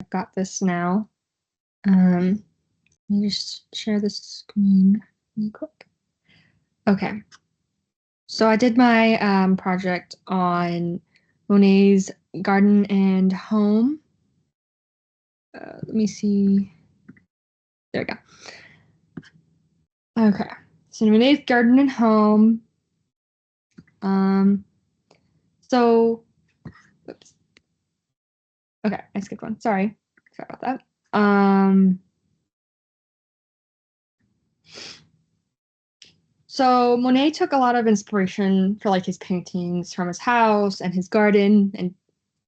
got this now. Let me just share the screen really quick. Okay. So I did my project on Monet's garden and home. Let me see. There we go. Okay. So Monet's garden and home. So, oops. Okay, I skipped one. Sorry about that. So Monet took a lot of inspiration for like his paintings from his house and his garden, and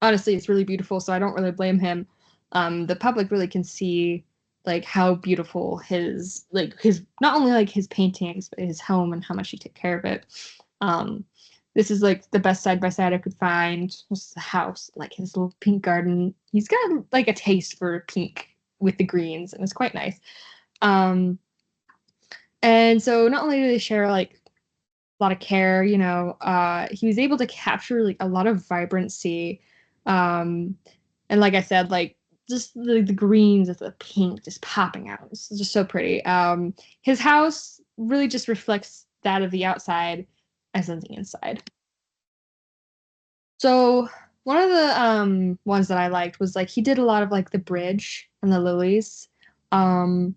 honestly, it's really beautiful. So I don't really blame him. The public really can see like how beautiful his not only like his paintings but his home and how much he took care of it. This is like the best side by side I could find. Just the house, like his little pink garden. He's got like a taste for pink with the greens, and it's quite nice. And so not only do they share like a lot of care, he was able to capture like a lot of vibrancy. And like I said, like just the greens with the pink just popping out. It's just so pretty. His house really just reflects that of the outside as on the inside. So one of the ones that I liked was like he did a lot of like the bridge and the lilies, um,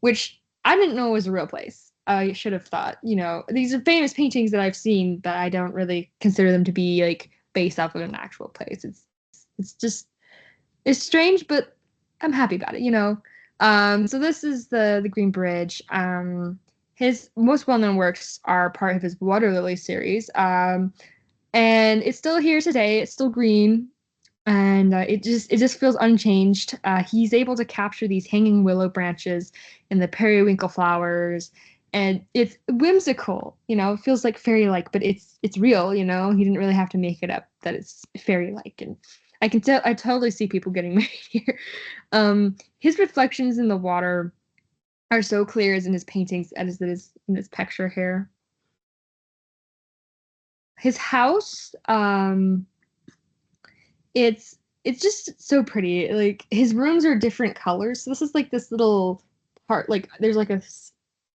which I didn't know was a real place. I should have thought, these are famous paintings that I've seen, but I don't really consider them to be like based off of an actual place. It's just it's strange, but I'm happy about it. So this is the Green Bridge. His most well-known works are part of his Water Lily series. And it's still here today. It's still green, and it just feels unchanged. He's able to capture these hanging willow branches and the periwinkle flowers, and it's whimsical. It feels like fairy-like, but it's real. He didn't really have to make it up that it's fairy-like, and I can tell. I totally see people getting married here. His reflections in the water are so clear as in his paintings as it is in this picture here. His house, it's just so pretty. Like his rooms are different colors. So this is like this little part, like there's like a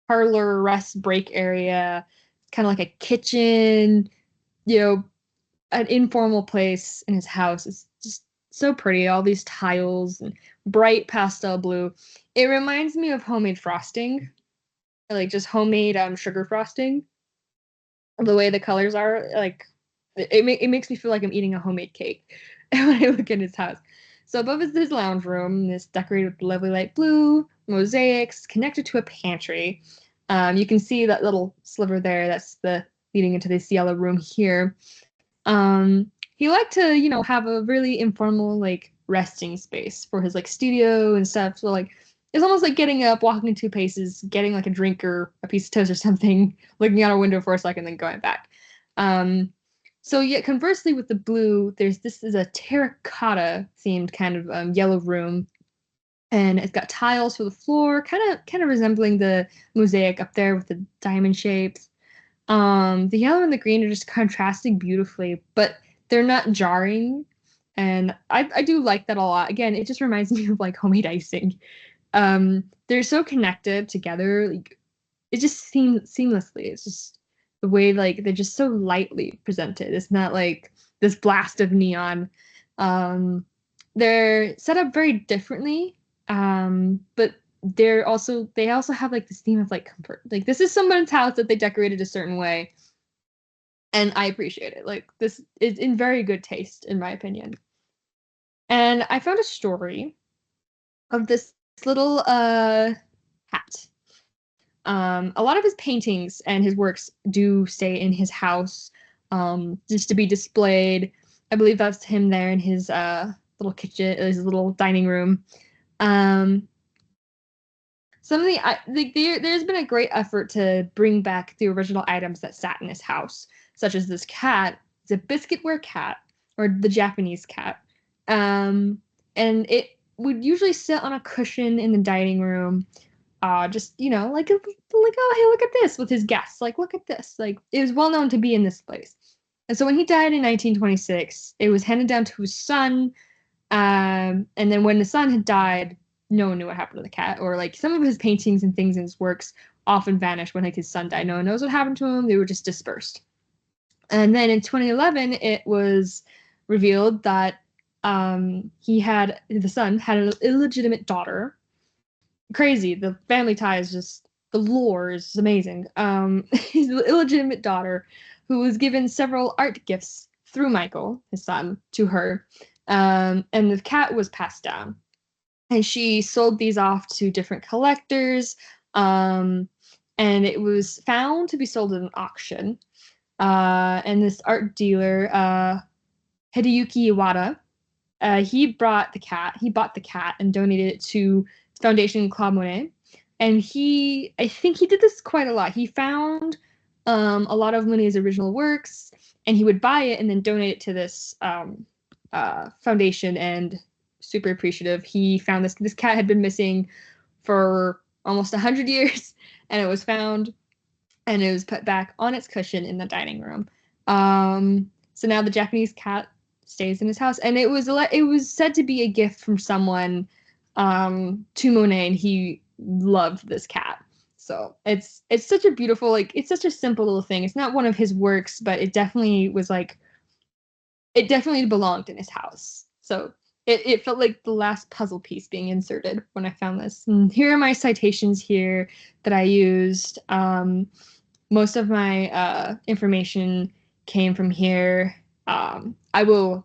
parlor rest break area, kind of like a kitchen, you know, an informal place in his house. It's just so pretty. All these tiles and bright pastel blue. It reminds me of homemade frosting, like just homemade sugar frosting. The way the colors are, like it makes me feel like I'm eating a homemade cake when I look at his house. So above is his lounge room. It's decorated with lovely light blue mosaics connected to a pantry. You can see that little sliver there. That's the leading into this yellow room here. He liked to, have a really informal like resting space for his like studio and stuff. So like it's almost like getting up, walking 2 paces, getting like a drink or a piece of toast or something, looking out a window for a second, then going back. So yeah, conversely with the blue, this is a terracotta themed kind of yellow room, and it's got tiles for the floor, kind of resembling the mosaic up there with the diamond shapes. The yellow and the green are just contrasting beautifully, but they're not jarring, and I do like that a lot. Again, it just reminds me of like homemade icing. They're so connected together, like it just seems seamlessly. It's just the way like they're just so lightly presented. It's not like this blast of neon. They're set up very differently, but they also have like this theme of like comfort. Like this is someone's house that they decorated a certain way, and I appreciate it. Like this is in very good taste, in my opinion. And I found a story of this little cat. A lot of his paintings and his works do stay in his house, just to be displayed. I believe that's him there in his little kitchen, his little dining room. Um, some of there's been a great effort to bring back the original items that sat in his house, such as this cat. It's a biscuitware cat, or the Japanese cat. And it would usually sit on a cushion in the dining room, just oh hey, look at this, with his guests, like look at this, like it was well known to be in this place. And so when he died in 1926, it was handed down to his son, And then when the son had died, no one knew what happened to the cat, or like some of his paintings and things in his works often vanished when like his son died. No one knows what happened to him. They were just dispersed. And then in 2011, it was revealed that the son had an illegitimate daughter. Crazy. The family tie is just, the lore is amazing. His illegitimate daughter, who was given several art gifts through Michael, his son, to her. And the cat was passed down. And she sold these off to different collectors. Um, and it was found to be sold at an auction. And this art dealer, Hideyuki Iwata, he bought the cat and donated it to Foundation Claude Monet. And I think he did this quite a lot. He found a lot of Monet's original works, and he would buy it and then donate it to this foundation. And super appreciative. He found this cat had been missing for almost 100 years, and it was found, and it was put back on its cushion in the dining room. So now the Japanese cat stays in his house, and it was said to be a gift from someone to Monet, and he loved this cat. So it's such a beautiful, like, it's such a simple little thing. It's not one of his works, but it definitely was like, it definitely belonged in his house. So it felt like the last puzzle piece being inserted when I found this. And here are my citations here that I used. Most of my information came from here. I will,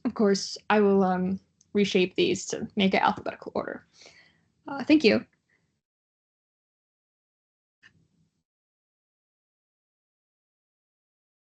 of course, reshape these to make it alphabetical order. Thank you.